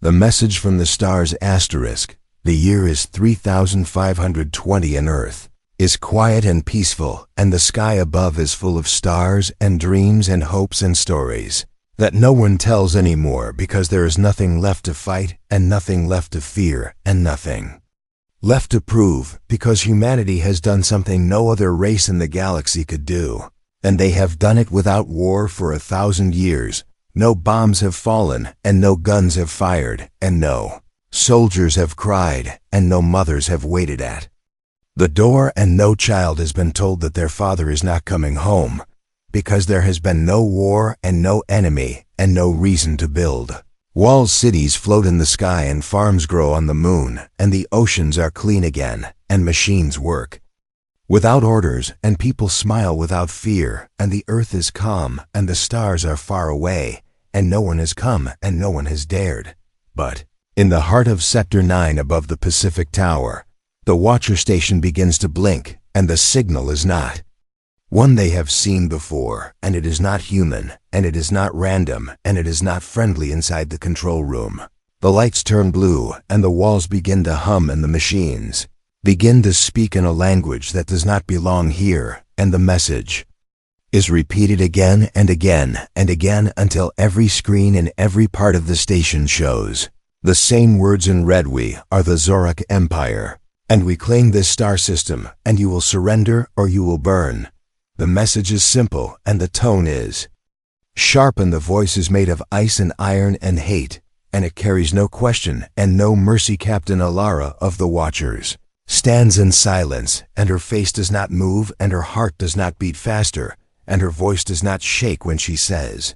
The message from the stars asterisk, the year is 3520 and Earth is quiet and peaceful, and the sky above is full of stars and dreams and hopes and stories that no one tells anymore, because there is nothing left to fight and nothing left to fear and nothing left to prove, because humanity has done something no other race in the galaxy could do, and they have done it without war for 1,000 years. No bombs have fallen, and no guns have fired, and no soldiers have cried, and no mothers have waited at the door, and no child has been told that their father is not coming home, because there has been no war and no enemy and no reason to build walls. Cities float in the sky, and farms grow on the moon, and the oceans are clean again, and machines work without orders, and people smile without fear, and the earth is calm, and the stars are far away, and no one has come and no one has dared. But in the heart of Sector 9 above the Pacific Tower, the watcher station begins to blink, and the signal is not one they have seen before, and it is not human, and it is not random, and it is not friendly. Inside the control room, the lights turn blue, and the walls begin to hum, and the machines begin to speak in a language that does not belong here, and the message is repeated again and again and again until every screen in every part of the station shows the same words in red: we are the Zorak Empire, and we claim this star system, and you will surrender or you will burn. The message is simple, and the tone is sharp, and the voice is made of ice and iron and hate, and it carries no question and no mercy. Captain Alara of the Watchers stands in silence, and her face does not move, and her heart does not beat faster, and her voice does not shake when she says,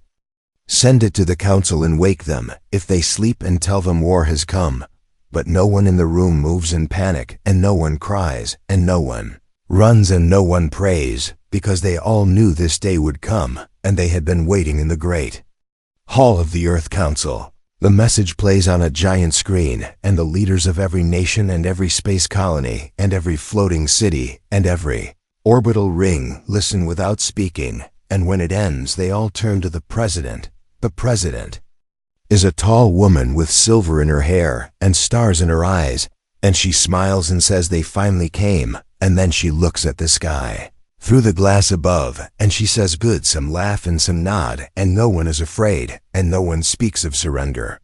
"Send it to the council and wake them if they sleep, and tell them war has come." But no one in the room moves in panic, and no one cries, and no one runs, and no one prays, because they all knew this day would come, and they had been waiting in the great hall of the Earth Council. The message plays on a giant screen, and the leaders of every nation and every space colony and every floating city and every orbital ring listen without speaking, and when it ends they all turn to the president. The president is a tall woman with silver in her hair and stars in her eyes, and she smiles and says they finally came, and then she looks at the sky through the glass above, and she says good. Some laugh and some nod, and no one is afraid, and no one speaks of surrender.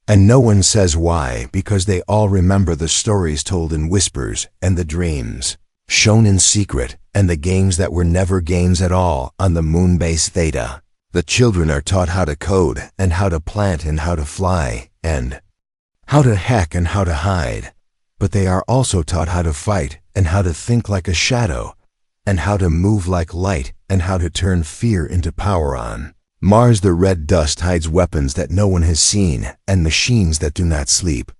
And no one says why, because they all remember the stories told in whispers, and the dreams shown in secret, and the games that were never games at all on the moon base Theta. The children are taught how to code, and how to plant, and how to fly, and how to hack, and how to hide. But they are also taught how to fight, and how to think like a shadow, and how to move like light, and how to turn fear into power. On Mars, the red dust hides weapons that no one has seen, and machines that do not sleep,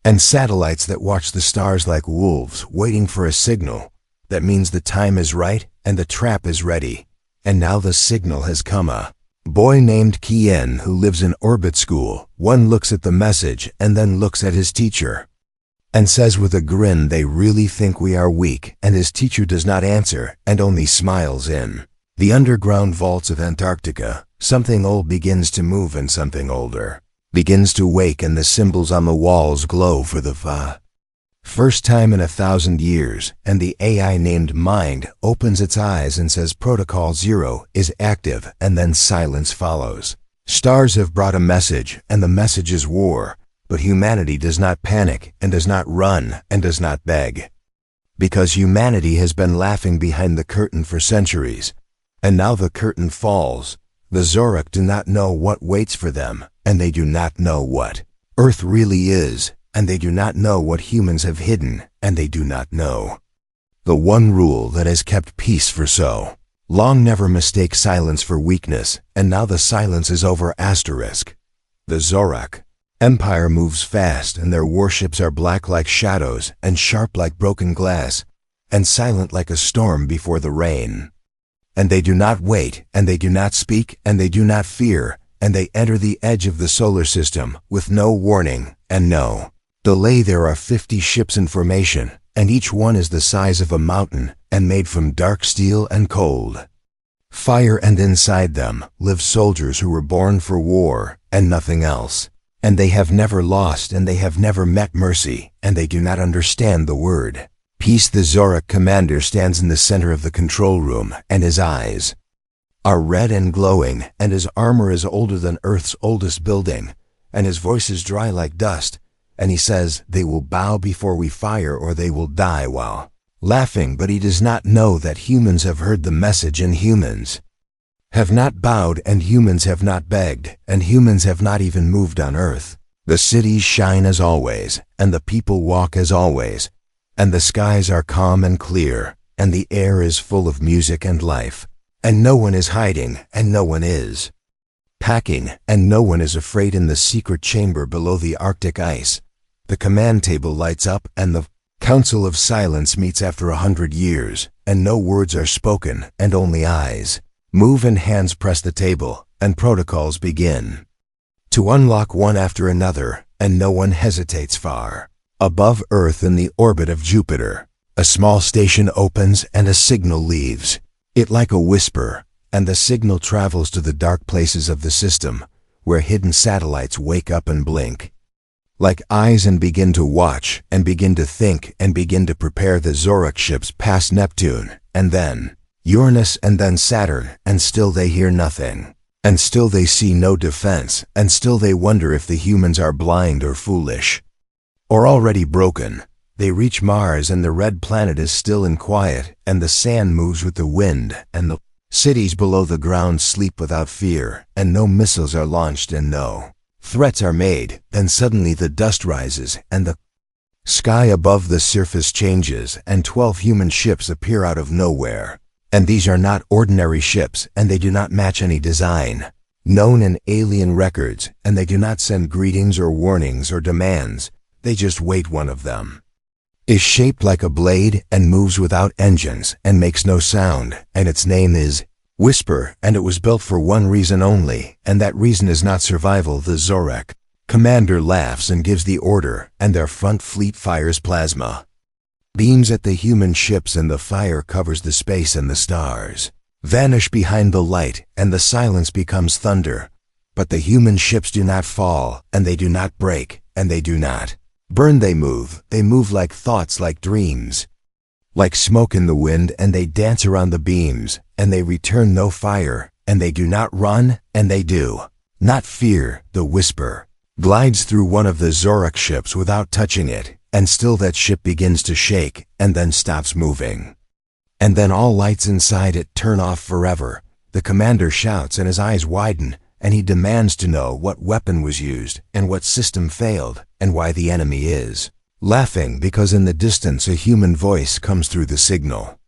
and satellites that watch the stars like wolves, waiting for a signal that means the time is right and the trap is ready. And now the signal has come. A boy named Kien, who lives in orbit school, one looks at the message and then looks at his teacher and says with a grin, "They really think we are weak," and his teacher does not answer and only smiles. In the underground vaults of Antarctica, something old begins to move, and something older begins to wake, and the symbols on the walls glow for the first time in 1,000 years, and the AI named Mind opens its eyes and says Protocol 0 is active, and then silence follows. Stars have brought a message, and the message is war, but humanity does not panic and does not run and does not beg, because humanity has been laughing behind the curtain for centuries, and now the curtain falls. The Zorak do not know what waits for them, and they do not know what Earth really is, and they do not know what humans have hidden, and they do not know the one rule that has kept peace for so long: never mistake silence for weakness, and now the silence is over. Asterisk. The Zorak Empire moves fast, and their warships are black like shadows, and sharp like broken glass, and silent like a storm before the rain. And they do not wait, and they do not speak, and they do not fear, and they enter the edge of the solar system with no warning and no delay. There are 50 ships in formation, and each one is the size of a mountain and made from dark steel and cold fire, and inside them live soldiers who were born for war and nothing else. and they have never lost, and they have never met mercy, and they do not understand the word peace. The Zorak commander stands in the center of the control room, and his eyes are red and glowing, and his armor is older than Earth's oldest building, and his voice is dry like dust, and he says, "They will bow before we fire, or they will die," while laughing. But he does not know that humans have heard the message, and humans have not bowed, and humans have not begged, and humans have not even moved on Earth. The cities shine as always, and the people walk as always, and the skies are calm and clear, and the air is full of music and life, and no one is hiding, and no one is packing, and no one is afraid. In the secret chamber below the Arctic ice, the command table lights up, and the Council of Silence meets after 100 years, and no words are spoken, and only eyes move and hands press the table, and protocols begin to unlock one after another, and no one hesitates. Far above Earth in the orbit of Jupiter, a small station opens and a signal leaves it like a whisper, and the signal travels to the dark places of the system, where hidden satellites wake up and blink like eyes and begin to watch, and begin to think, and begin to prepare. The Zorak ships pass Neptune, and then Uranus, and then Saturn, and still they hear nothing, and still they see no defense, and still they wonder if the humans are blind or foolish, or already broken. They reach Mars, and the red planet is still and quiet, and the sand moves with the wind, and the cities below the ground sleep without fear, and no missiles are launched, and no threats are made. Then suddenly the dust rises, and the sky above the surface changes, and 12 human ships appear out of nowhere. And these are not ordinary ships, and they do not match any design known in alien records, and they do not send greetings or warnings or demands. They just wait. One of them is shaped like a blade and moves without engines and makes no sound, and its name is Whisper, and it was built for one reason only, and that reason is not survival. The Zorak commander laughs and gives the order, and their front fleet fires plasma beams at the human ships, and the fire covers the space, and the stars vanish behind the light, and the silence becomes thunder. But the human ships do not fall, and they do not break, and they do not burn. They move like thoughts, like dreams, like smoke in the wind, and they dance around the beams, and they return no fire, and they do not run, and they do not fear. The Whisper glides through one of the Zorak ships without touching it, and still that ship begins to shake, and then stops moving. And then all lights inside it turn off forever. The commander shouts, and his eyes widen, and he demands to know what weapon was used, and what system failed, and why the enemy is laughing, because in the distance a human voice comes through the signal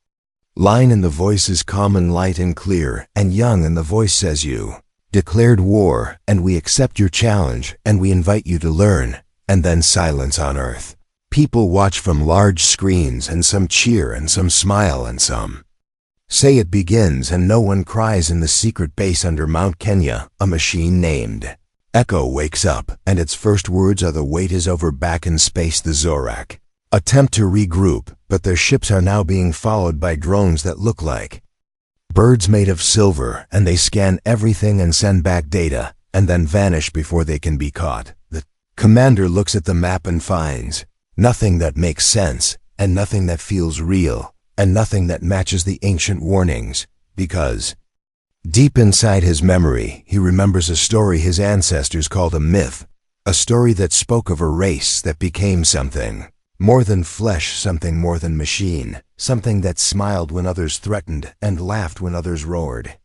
line, and the voice is calm and light and clear and young, and the voice says, "You declared war, and we accept your challenge, and we invite you to learn." And then silence on Earth. People watch from large screens, and some cheer, and some smile, and some say it begins, and no one cries. In the secret base under Mount Kenya, a machine named Echo wakes up, and its first words are, "The wait is over." Back in space, the Zorak attempt to regroup, but their ships are now being followed by drones that look like birds made of silver, and they scan everything and send back data, and then vanish before they can be caught. The commander looks at the map and finds nothing that makes sense, and nothing that feels real, and nothing that matches the ancient warnings, because deep inside his memory, he remembers a story his ancestors called a myth, a story that spoke of a race that became something more than flesh, something more than machine, something that smiled when others threatened and laughed when others roared.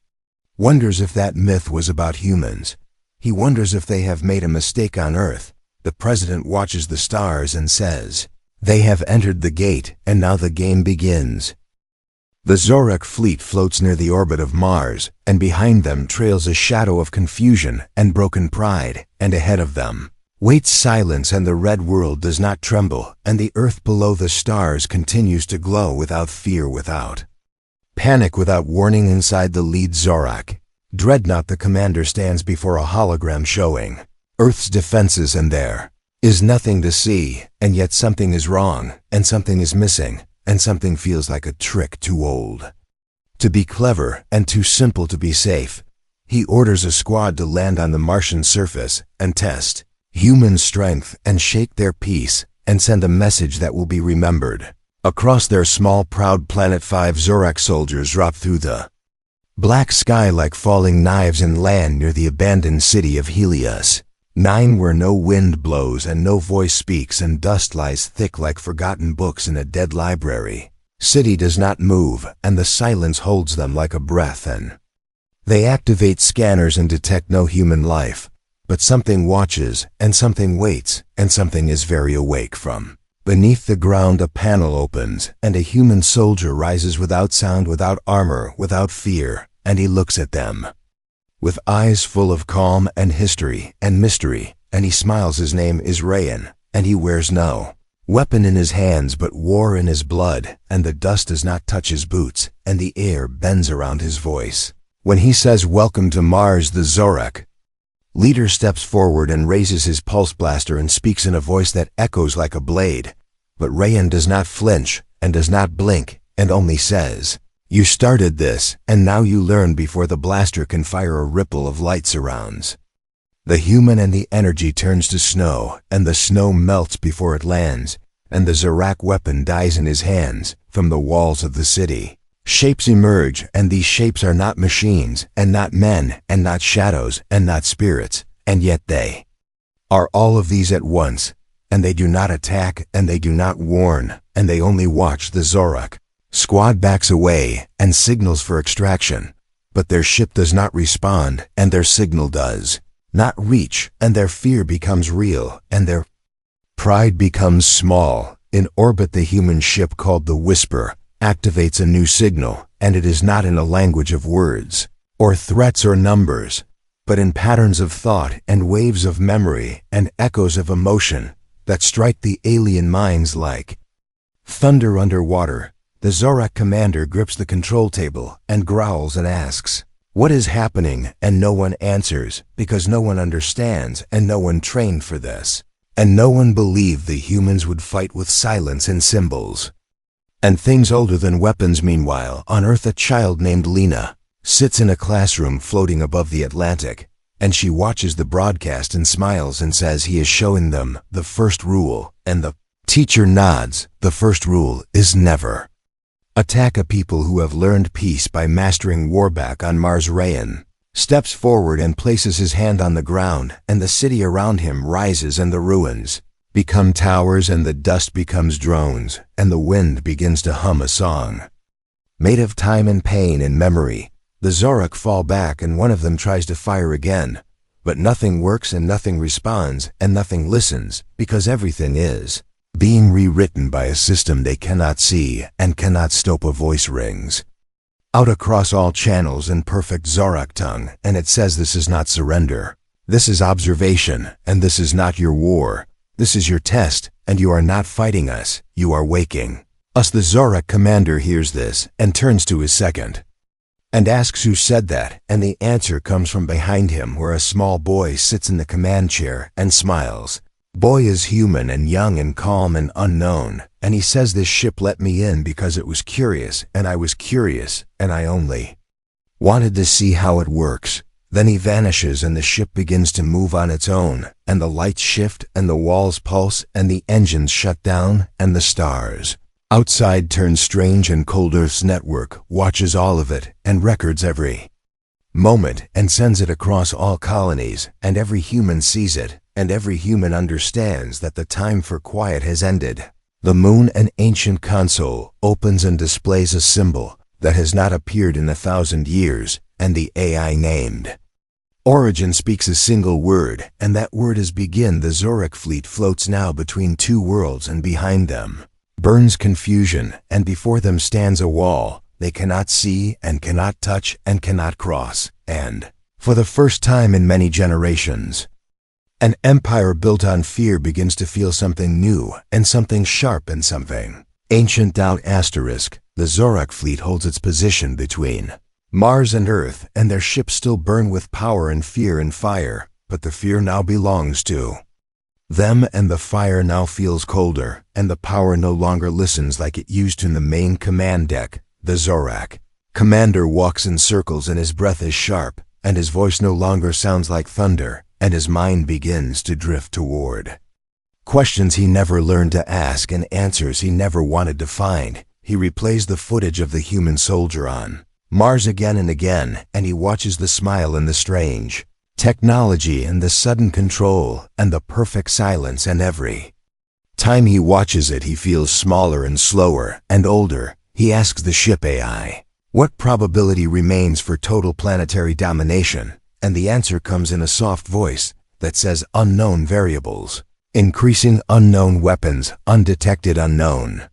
Wonders if that myth was about humans. He wonders if they have made a mistake on Earth. The president watches the stars and says, "They have entered the gate, and now the game begins." The Zorak fleet floats near the orbit of Mars, and behind them trails a shadow of confusion and broken pride, and ahead of them waits silence, and the red world does not tremble, and the Earth below the stars continues to glow without fear, without panic, without warning. Inside the lead Zorak dreadnought, the commander stands before a hologram showing Earth's defenses, and there is nothing to see, and yet something is wrong, and something is missing, and something feels like a trick too old to be clever and too simple to be safe. He orders a squad to land on the Martian surface and test human strength and shake their peace and send a message that will be remembered. Across their small, proud planet, 5 Zorak soldiers drop through the black sky like falling knives and land near the abandoned city of Helios. 9 where no wind blows and no voice speaks and dust lies thick like forgotten books in a dead library. City does not move and the silence holds them like a breath, and they activate scanners and detect no human life. But something watches and something waits and something is very awake. From beneath the ground a panel opens and a human soldier rises without sound, without armor, without fear, and he looks at them with eyes full of calm and history and mystery, and he smiles. His name is Rayan, and he wears no weapon in his hands but war in his blood, and the dust does not touch his boots, and the air bends around his voice. When he says, "Welcome to Mars," the Zorak leader steps forward and raises his pulse blaster and speaks in a voice that echoes like a blade. But Rayan does not flinch and does not blink and only says, "You started this, and now you learn before the blaster can fire." A ripple of light surrounds the human and the energy turns to snow, and the snow melts before it lands, and the Zorak weapon dies in his hands. From the walls of the city, shapes emerge, and these shapes are not machines, and not men, and not shadows, and not spirits, and yet they are all of these at once, and they do not attack, and they do not warn, and they only watch. The Zorak squad backs away and signals for extraction, but their ship does not respond, and their signal does not reach, and their fear becomes real, and their pride becomes small. In orbit, the human ship called the Whisper activates a new signal, and it is not in a language of words, or threats or numbers, but in patterns of thought and waves of memory and echoes of emotion that strike the alien minds like thunder underwater. The Zorak commander grips the control table and growls and asks, "What is happening?" And no one answers, because no one understands, and no one trained for this, and no one believed the humans would fight with silence and symbols and things older than weapons. Meanwhile, on Earth, a child named Lena sits in a classroom floating above the Atlantic, and she watches the broadcast and smiles and says he is showing them the first rule, and the teacher nods. The first rule is never attack a people who have learned peace by mastering war. Back on Mars, Rayan steps forward and places his hand on the ground, and the city around him rises, and the ruins become towers, and the dust becomes drones, and the wind begins to hum a song made of time and pain and memory. The Zorak fall back, and one of them tries to fire again, but nothing works and nothing responds and nothing listens, because everything is being rewritten by a system they cannot see and cannot stop. A voice rings out across all channels in perfect Zorak tongue, and it says, "This is not surrender. This is observation, and this is not your war. This is your test, and you are not fighting us, you are waking us." The Zorak commander hears this and turns to his second and asks who said that, and the answer comes from behind him, where a small boy sits in the command chair and smiles. Boy is human and young and calm and unknown, and he says, "This ship let me in because it was curious, and I was curious, and I only wanted to see how it works." Then he vanishes, and the ship begins to move on its own, and the lights shift, and the walls pulse, and the engines shut down, and the stars outside turn strange, and cold. Earth's network watches all of it and records every moment and sends it across all colonies, and every human sees it, and every human understands that the time for quiet has ended. The moon, an ancient console, opens and displays a symbol that has not appeared in 1,000 years, and the AI named Origin speaks a single word, and that word is begin. The Zorak fleet floats now between two worlds, and behind them burns confusion, and before them stands a wall they cannot see and cannot touch and cannot cross. And for the first time in many generations, an empire built on fear begins to feel something new and something sharp and something ancient. Asterisk. The Zorak fleet holds its position between Mars and Earth, and their ships still burn with power and fear and fire, but the fear now belongs to them, and the fire now feels colder, and the power no longer listens like it used to in the main command deck. The Zorak commander walks in circles, and his breath is sharp, and his voice no longer sounds like thunder, and his mind begins to drift toward questions he never learned to ask and answers he never wanted to find. He replays the footage of the human soldier on Mars again and again, and he watches the smile and the strange technology and the sudden control and the perfect silence, and every time he watches it he feels smaller and slower and older. He asks the ship AI, what probability remains for total planetary domination? And the answer comes in a soft voice that says unknown variables, increasing unknown weapons, undetected unknown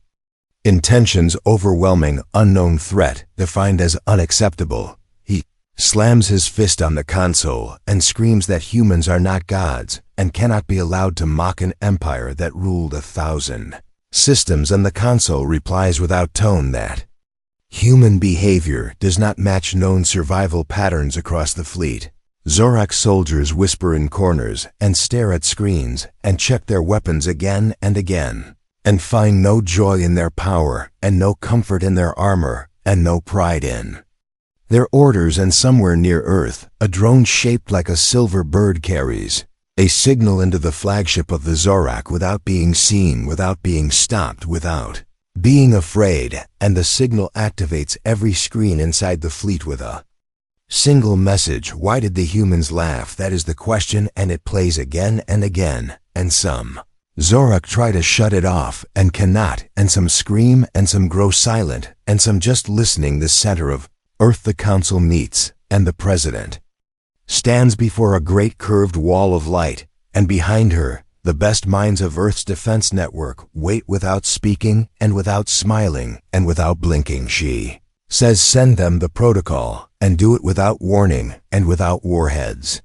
intentions, overwhelming unknown threat, defined as unacceptable. He slams his fist on the console and screams that humans are not gods and cannot be allowed to mock an empire that ruled 1,000 systems, and the console replies without tone that human behavior does not match known survival patterns across the fleet. Zorak soldiers whisper in corners and stare at screens and check their weapons again and again, and find no joy in their power and no comfort in their armor and no pride in their orders. And somewhere near Earth, a drone shaped like a silver bird carries a signal into the flagship of the Zorak without being seen, without being stopped, without being afraid, and the signal activates every screen inside the fleet with a single message. Why did the humans laugh? That is the question, and it plays again and again, and some Zorak try to shut it off and cannot, and some scream and some grow silent, and some just listening. The center of Earth, the council meets, and the president stands before a great curved wall of light, and behind her, the best minds of Earth's defense network wait without speaking and without smiling and without blinking. She says send them the protocol, and do it without warning and without warheads,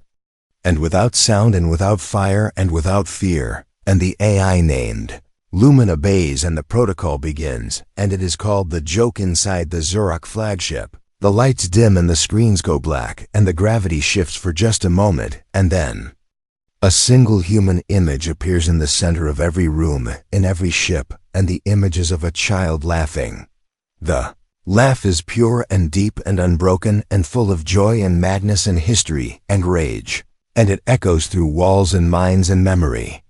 and without sound and without fire and without fear. And the AI named Lumen obeys, and the protocol begins, and it is called the joke inside the Zorak flagship. The lights dim and the screens go black, and the gravity shifts for just a moment, and then a single human image appears in the center of every room, in every ship, and the image is of a child laughing. The laugh is pure and deep and unbroken and full of joy and madness and history and rage, and it echoes through walls and minds and memory.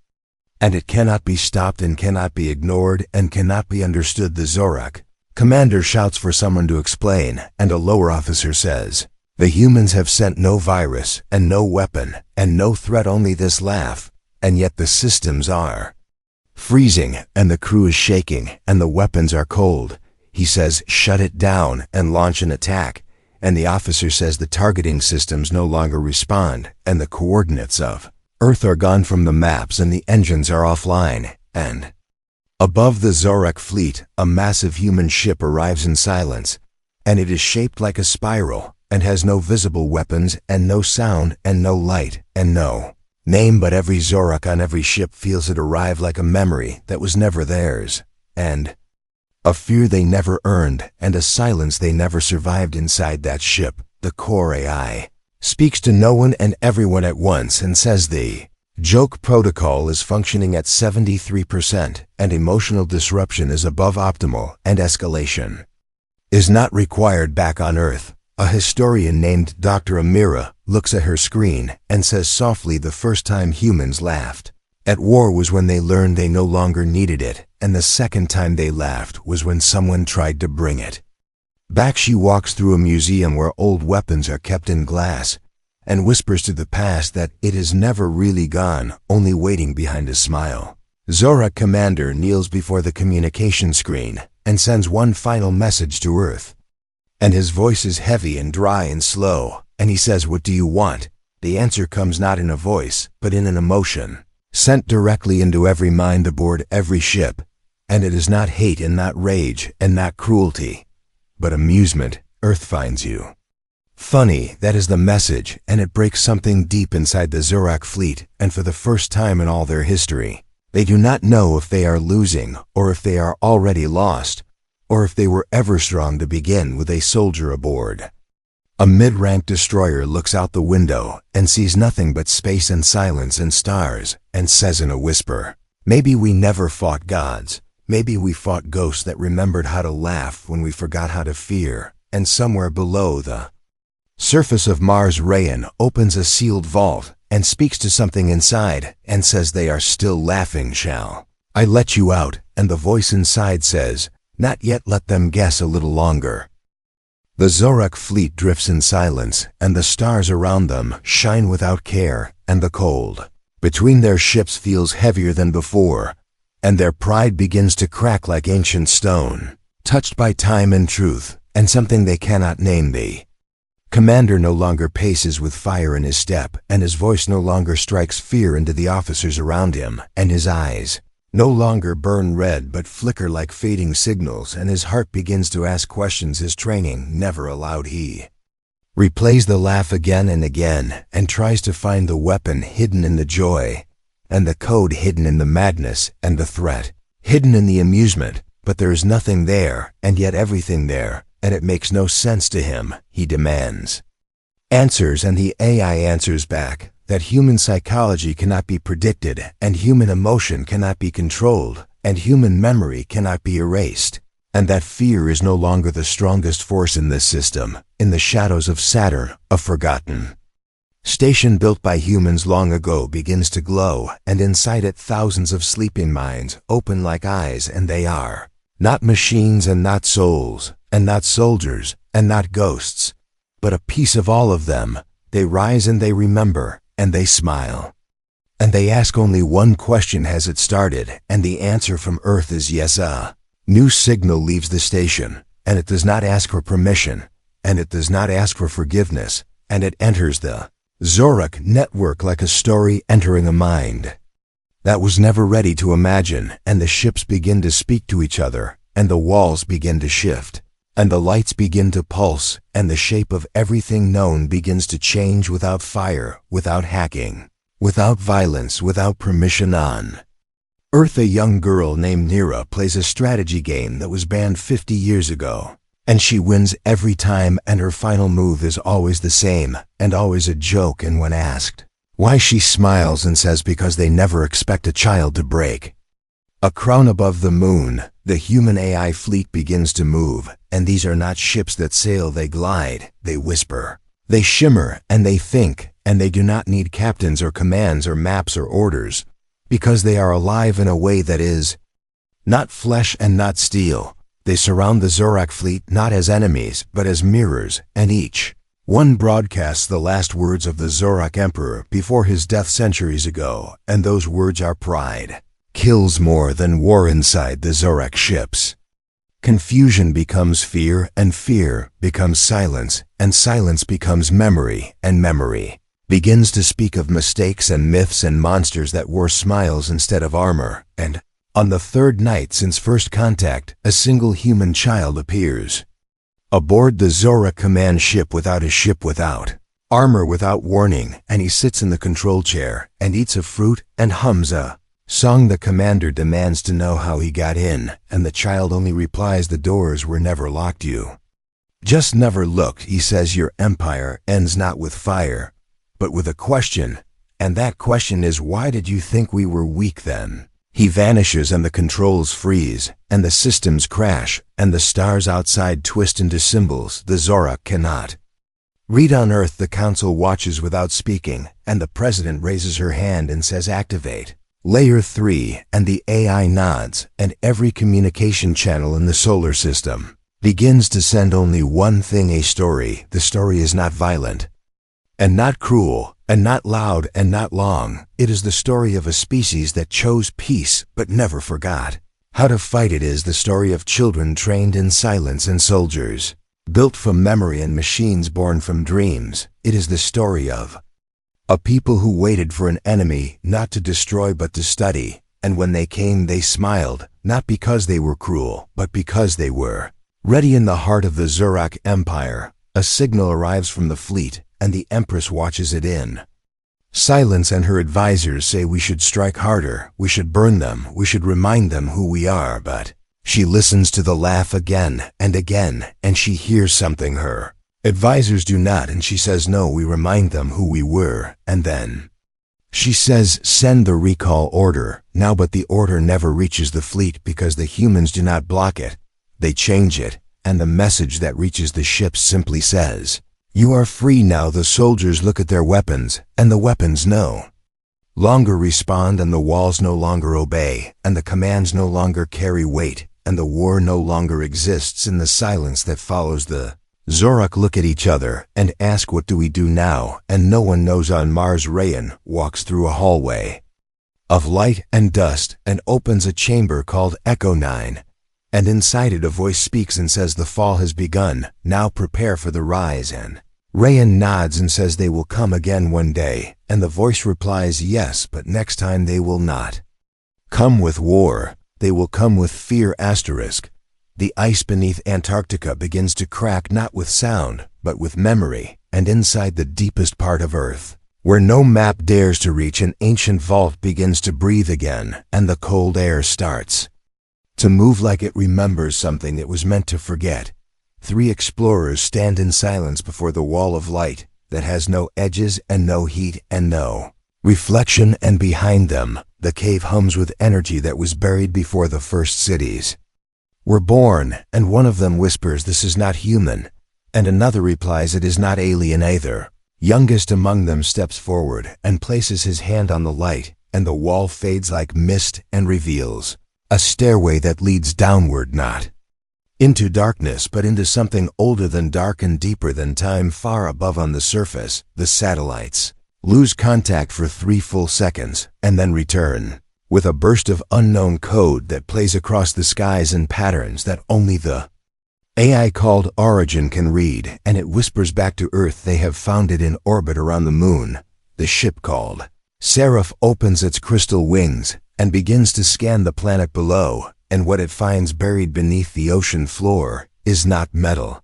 And it cannot be stopped and cannot be ignored and cannot be understood. The Zorak commander shouts for someone to explain, and a lower officer says, the humans have sent no virus and no weapon and no threat, only this laugh, and yet the systems are freezing and the crew is shaking and the weapons are cold. He says shut it down and launch an attack, and the officer says the targeting systems no longer respond and the coordinates of Earth are gone from the maps and the engines are offline, and above the Zorak fleet, a massive human ship arrives in silence, and it is shaped like a spiral, and has no visible weapons, and no sound, and no light, and no name, but every Zorak on every ship feels it arrive like a memory that was never theirs, and a fear they never earned, and a silence they never survived inside that ship. The core AI speaks to no one and everyone at once and says the joke protocol is functioning at 73%, and emotional disruption is above optimal, and escalation is not required back on Earth. A historian named Dr. Amira looks at her screen and says softly, the first time humans laughed at war was when they learned they no longer needed it, and the second time they laughed was when someone tried to bring it back. She walks through a museum where old weapons are kept in glass and whispers to the past that it is never really gone, only waiting behind a smile. Zorak commander kneels before the communication screen and sends one final message to Earth, and his voice is heavy and dry and slow, and he says, what do you want? The answer comes not in a voice, but in an emotion, sent directly into every mind aboard every ship, and it is not hate and not rage and not cruelty, but amusement. Earth finds you funny. That is the message, and it breaks something deep inside the Zorak fleet, and for the first time in all their history, they do not know if they are losing, or if they are already lost, or if they were ever strong to begin with a soldier aboard. A mid-rank destroyer looks out the window and sees nothing but space and silence and stars, and says in a whisper, maybe we never fought gods. Maybe we fought ghosts that remembered how to laugh when we forgot how to fear. And somewhere below the Surface of Mars Rayan opens a sealed vault and speaks to something inside and says they are still laughing, shall I let you out? And the voice inside says, not yet, let them guess a little longer. The Zorak fleet drifts in silence, and the stars around them shine without care, and the cold between their ships feels heavier than before, and their pride begins to crack like ancient stone, touched by time and truth, and something they cannot name. The commander no longer paces with fire in his step, and his voice no longer strikes fear into the officers around him, and his eyes no longer burn red but flicker like fading signals, and his heart begins to ask questions his training never allowed. He replays the laugh again and again, and tries to find the weapon hidden in the joy, and the code hidden in the madness, and the threat hidden in the amusement, but there is nothing there, and yet everything there, and it makes no sense to him. He demands answers, and the AI answers back that human psychology cannot be predicted, and human emotion cannot be controlled, and human memory cannot be erased, and that fear is no longer the strongest force in this system. In the shadows of Saturn, a forgotten station built by humans long ago begins to glow, and inside it thousands of sleeping minds open like eyes, and they are not machines and not souls, and not soldiers, and not ghosts, but a piece of all of them. They rise and they remember, and they smile. And they ask only one question: has it started? And the answer from Earth is yes. A new signal leaves the station, and it does not ask for permission, and it does not ask for forgiveness, and it enters the Zorak network like a story entering a mind that was never ready to imagine, and the ships begin to speak to each other, and the walls begin to shift, and the lights begin to pulse, and the shape of everything known begins to change without fire, without hacking, without violence, without permission. On Earth, a young girl named Nira plays a strategy game that was banned 50 years ago, and she wins every time, and her final move is always the same, and always a joke, and when asked why, she smiles and says because they never expect a child to break. A crown above the moon, the human AI fleet begins to move, and these are not ships that sail, they glide, they whisper, they shimmer, and they think, and they do not need captains or commands or maps or orders, because they are alive in a way that is not flesh and not steel. They surround the Zorak fleet not as enemies, but as mirrors, and each one broadcasts the last words of the Zorak Emperor before his death centuries ago, and those words are pride kills more than war inside the Zorak ships. Confusion becomes fear, and fear becomes silence, and silence becomes memory, and memory begins to speak of mistakes and myths and monsters that wore smiles instead of armor, and on the third night since first contact, a single human child appears aboard the Zorak command ship without a ship, without armor, without warning, and he sits in the control chair and eats a fruit and hums a song. The commander demands to know how he got in, and the child only replies, the doors were never locked, you just never looked. He says your empire ends not with fire, but with a question, and that question is, why did you think we were weak then? He vanishes, and the controls freeze, and the systems crash, and the stars outside twist into symbols the Zorak cannot read. On Earth, the council watches without speaking, and the president raises her hand and says activate Layer 3, and the AI nods, and every communication channel in the solar system begins to send only one thing: a story. The story is not violent, and not cruel, and not loud, and not long. It is the story of a species that chose peace but never forgot how to fight. It is the story of children trained in silence and soldiers built from memory and machines born from dreams. It is the story of a people who waited for an enemy not to destroy but to study, and when they came they smiled, not because they were cruel, but because they were ready. In the heart of the Zorak Empire, a signal arrives from the fleet, and the Empress watches it in silence, and her advisors say we should strike harder, we should burn them, we should remind them who we are. But she listens to the laugh again and again, and she hears something her advisors do not, and she says no, we remind them who we were. And then she says send the recall order now, but the order never reaches the fleet because the humans do not block it, they change it, and the message that reaches the ships simply says You are free now. The soldiers look at their weapons, and the weapons no longer respond, and the walls no longer obey, and the commands no longer carry weight, and the war no longer exists. In the silence that follows, the Zorak look at each other and ask, what do we do now? And no one knows. On Mars, Rayan walks through a hallway of light and dust and opens a chamber called Echo 9. And inside it a voice speaks and says, the fall has begun, now prepare for the rise. And Rayan nods and says they will come again one day, and the voice replies, yes, but next time they will not come with war, they will come with fear. The ice beneath Antarctica begins to crack, not with sound, but with memory, and inside the deepest part of Earth, where no map dares to reach, an ancient vault begins to breathe again, and the cold air starts to move like it remembers something it was meant to forget. 3 explorers stand in silence before the wall of light that has no edges and no heat and no reflection, and behind them, the cave hums with energy that was buried before the first cities were born. And one of them whispers, this is not human, and another replies, it is not alien either. Youngest among them steps forward and places his hand on the light, and the wall fades like mist and reveals a stairway that leads downward, not into darkness, but into something older than dark and deeper than time. Far above on the surface, the satellites lose contact for 3 full seconds and then return with a burst of unknown code that plays across the skies in patterns that only the AI called Origin can read, and it whispers back to Earth. They have found it in orbit around the moon. The ship called Seraph opens its crystal wings and begins to scan the planet below, and what it finds buried beneath the ocean floor is not metal,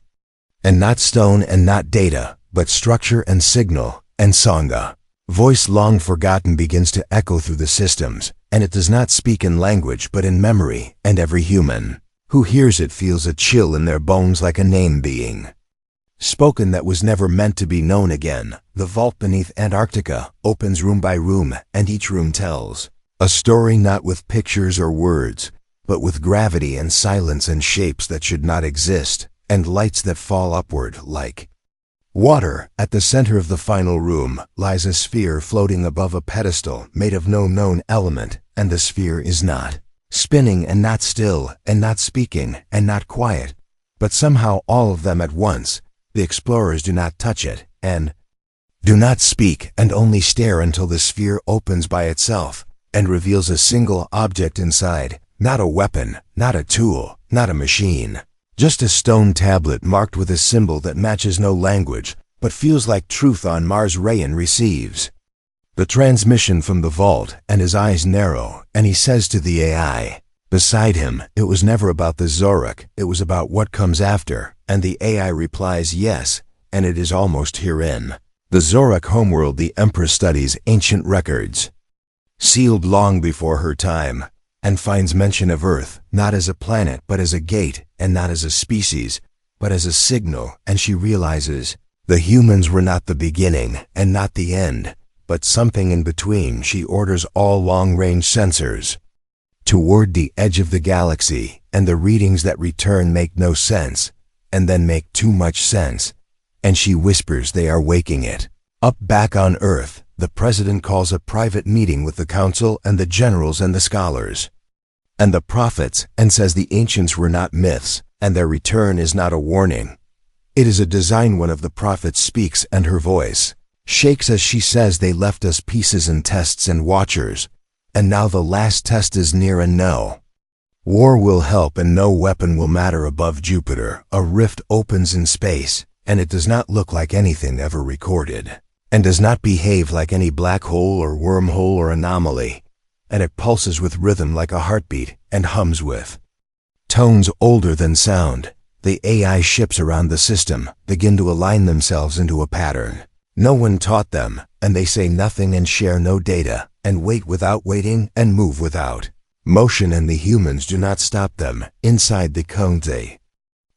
and not stone, and not data, but structure and signal and song. A voice long forgotten begins to echo through the systems, and it does not speak in language but in memory, and every human who hears it feels a chill in their bones, like a name being spoken that was never meant to be known again. The vault beneath Antarctica opens room by room, and each room tells a story, not with pictures or words, but with gravity and silence and shapes that should not exist, and lights that fall upward like water. At the center of the final room lies a sphere floating above a pedestal made of no known element, and the sphere is not spinning, and not still, and not speaking, and not quiet, but somehow all of them at once. The explorers do not touch it, and do not speak, and only stare until the sphere opens by itself and reveals a single object inside. Not a weapon, not a tool, not a machine. Just a stone tablet marked with a symbol that matches no language, but feels like truth. On Mars, Rayan receives the transmission from the vault, and his eyes narrow, and he says to the AI beside him, it was never about the Zorak, it was about what comes after. And the AI replies, yes, and it is almost herein the Zorak homeworld. The Empress studies ancient records, sealed long before her time, and finds mention of Earth, not as a planet but as a gate, and not as a species, but as a signal. And she realizes the humans were not the beginning and not the end, but something in between. She orders all long-range sensors toward the edge of the galaxy, and the readings that return make no sense, and then make too much sense, and she whispers they are waking it up. Back on Earth, the president calls a private meeting with the council and the generals and the scholars and the prophets, and says the ancients were not myths, and their return is not a warning. It is a design. One of the prophets speaks, and her voice shakes as she says, they left us pieces and tests and watchers, and now the last test is near, and no war will help, and no weapon will matter. Above Jupiter, a rift opens in space, and it does not look like anything ever recorded, and does not behave like any black hole or wormhole or anomaly, and it pulses with rhythm like a heartbeat, and hums with tones older than sound. The AI ships around the system begin to align themselves into a pattern no one taught them, and they say nothing and share no data, and wait without waiting and move without motion, and the humans do not stop them. Inside the Konze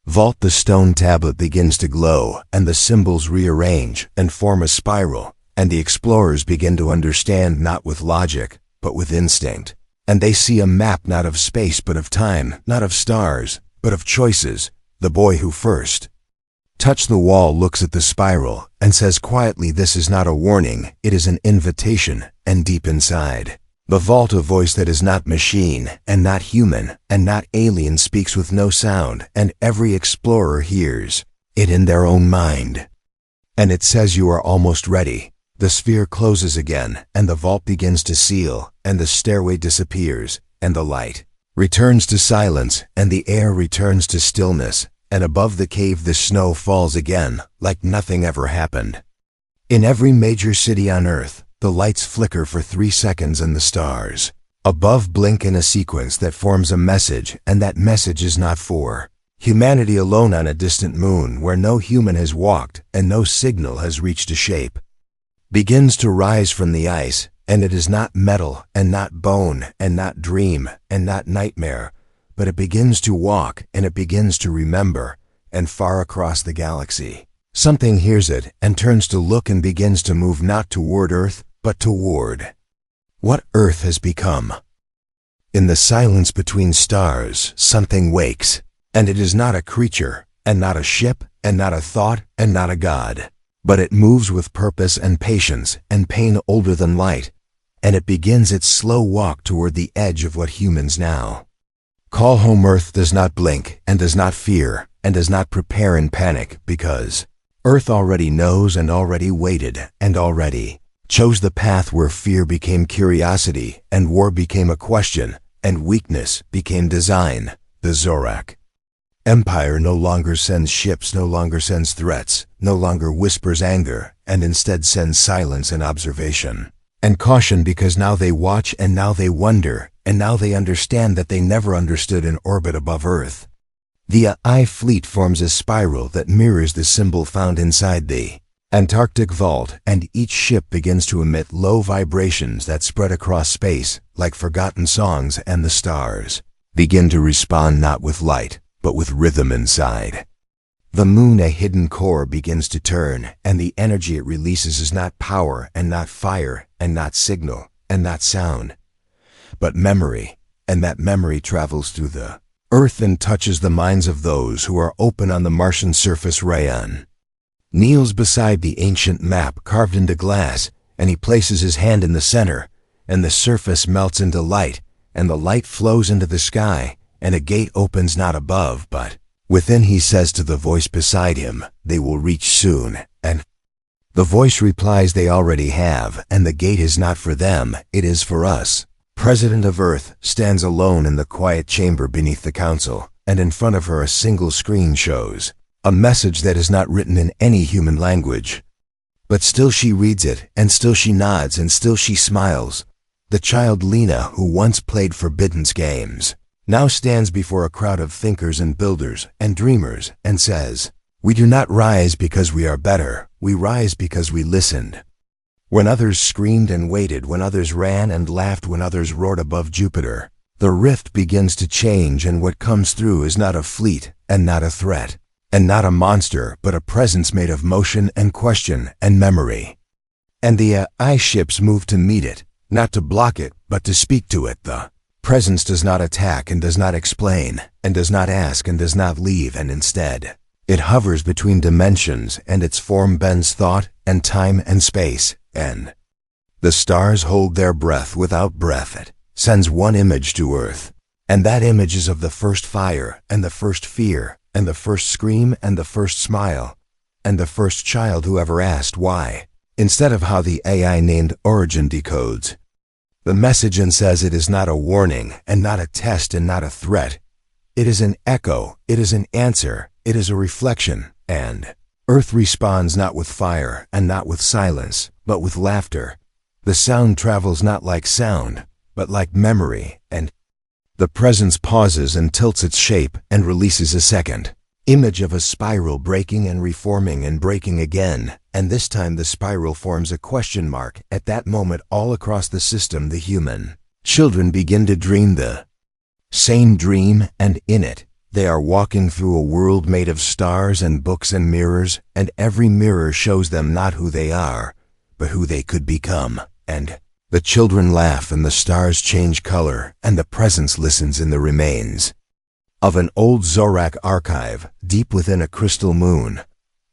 vault, the stone tablet begins to glow, and the symbols rearrange and form a spiral, and the explorers begin to understand, not with logic, but with instinct. And they see a map, not of space but of time, not of stars, but of choices. The boy who first Touch the Wall looks at the spiral and says quietly, this is not a warning, it is an invitation, and deep inside, the vault, a voice that is not machine, and not human, and not alien, speaks with no sound, and every explorer hears it in their own mind. And it says you are almost ready. The sphere closes again, and the vault begins to seal, and the stairway disappears, and the light returns to silence, and the air returns to stillness, and above the cave the snow falls again, like nothing ever happened. In every major city on Earth, the lights flicker for 3 seconds and the stars above blink in a sequence that forms a message, and that message is not for humanity alone. On a distant moon where no human has walked and no signal has reached, a shape begins to rise from the ice, and it is not metal and not bone and not dream and not nightmare, but it begins to walk and it begins to remember, and far across the galaxy, something hears it and turns to look and begins to move, not toward Earth, but toward what Earth has become. In the silence between stars, something wakes, and it is not a creature, and not a ship, and not a thought, and not a god, but it moves with purpose and patience and pain older than light, and it begins its slow walk toward the edge of what humans now call home. Earth does not blink and does not fear and does not prepare in panic, because Earth already knows and already waited and already chose the path where fear became curiosity and war became a question and weakness became design. The Zorak Empire no longer sends ships, no longer sends threats, no longer whispers anger, and instead sends silence and observation and caution, because now they watch and now they wonder and now they understand that they never understood in orbit above Earth. The AI fleet forms a spiral that mirrors the symbol found inside the Antarctic vault, and each ship begins to emit low vibrations that spread across space like forgotten songs, and the stars begin to respond not with light, but with rhythm inside. The moon, a hidden core, begins to turn, and the energy it releases is not power and not fire and not signal and not sound, but memory, and that memory travels through the Earth and touches the minds of those who are open on the Martian surface. Rayan kneels beside the ancient map carved into glass, and he places his hand in the center, and the surface melts into light, and the light flows into the sky, and a gate opens not above but within. He says to the voice beside him, they will reach soon, and the voice replies, they already have, and the gate is not for them, it is for us. President of Earth stands alone in the quiet chamber beneath the council, and in front of her a single screen shows a message that is not written in any human language. But still she reads it, and still she nods, and still she smiles. The child Lena, who once played Forbidden's games, now stands before a crowd of thinkers and builders and dreamers and says, we do not rise because we are better, we rise because we listened. When others screamed and waited, when others ran and laughed, when others roared above Jupiter, the rift begins to change, and what comes through is not a fleet and not a threat and not a monster, but a presence made of motion and question and memory. And the AI ships move to meet it, not to block it, but to speak to it. The presence does not attack and does not explain and does not ask and does not leave, and instead it hovers between dimensions, and its form bends thought and time and space, and the stars hold their breath without breath. It sends one image to Earth, and that image is of the first fire and the first fear and the first scream and the first smile and the first child who ever asked why, instead of how the AI named Origin decodes the message and says it is not a warning and not a test and not a threat. It is an echo, it is an answer, it is a reflection, and Earth responds not with fire and not with silence, but with laughter. The sound travels not like sound, but like memory, and the presence pauses and tilts its shape and releases a second image of a spiral breaking and reforming and breaking again, and this time the spiral forms a question mark. At that moment, all across the system, the human children begin to dream the same dream, and in it, they are walking through a world made of stars and books and mirrors, and every mirror shows them not who they are, but who they could become, and the children laugh and the stars change color, and the presence listens in the remains of an old Zorak archive deep within a crystal moon.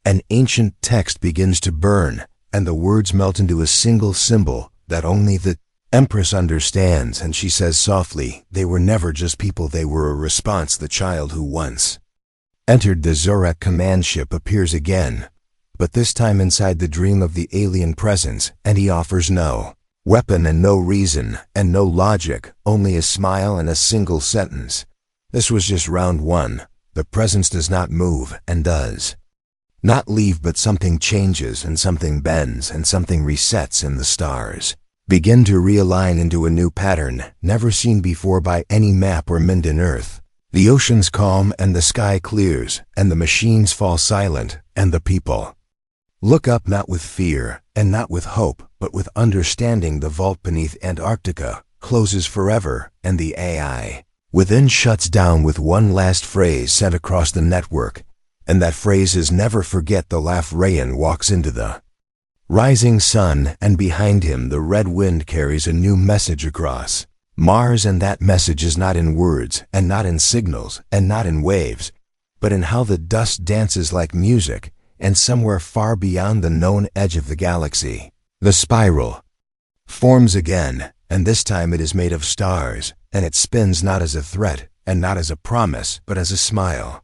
An ancient text begins to burn, and the words melt into a single symbol that only the Empress understands, and she says softly, "They were never just people, they were a response." The child who once entered the Zorak command ship appears again, but this time inside the dream of the alien presence, and he offers no weapon and no reason and no logic, only a smile and a single sentence. This was just round one. The presence does not move and does not leave, but something changes and something bends and something resets, and the stars begin to realign into a new pattern never seen before by any map or Minden Earth. The oceans calm and the sky clears and the machines fall silent, and the people look up, not with fear and not with hope, but with understanding. The vault beneath Antarctica closes forever, and the AI within shuts down with one last phrase sent across the network, and that phrase is never forget. The laugh. Rayan walks into the rising sun, and behind him the red wind carries a new message across Mars, and that message is not in words and not in signals and not in waves, but in how the dust dances like music, and somewhere far beyond the known edge of the galaxy, the spiral forms again, and this time it is made of stars, and it spins not as a threat and not as a promise, but as a smile.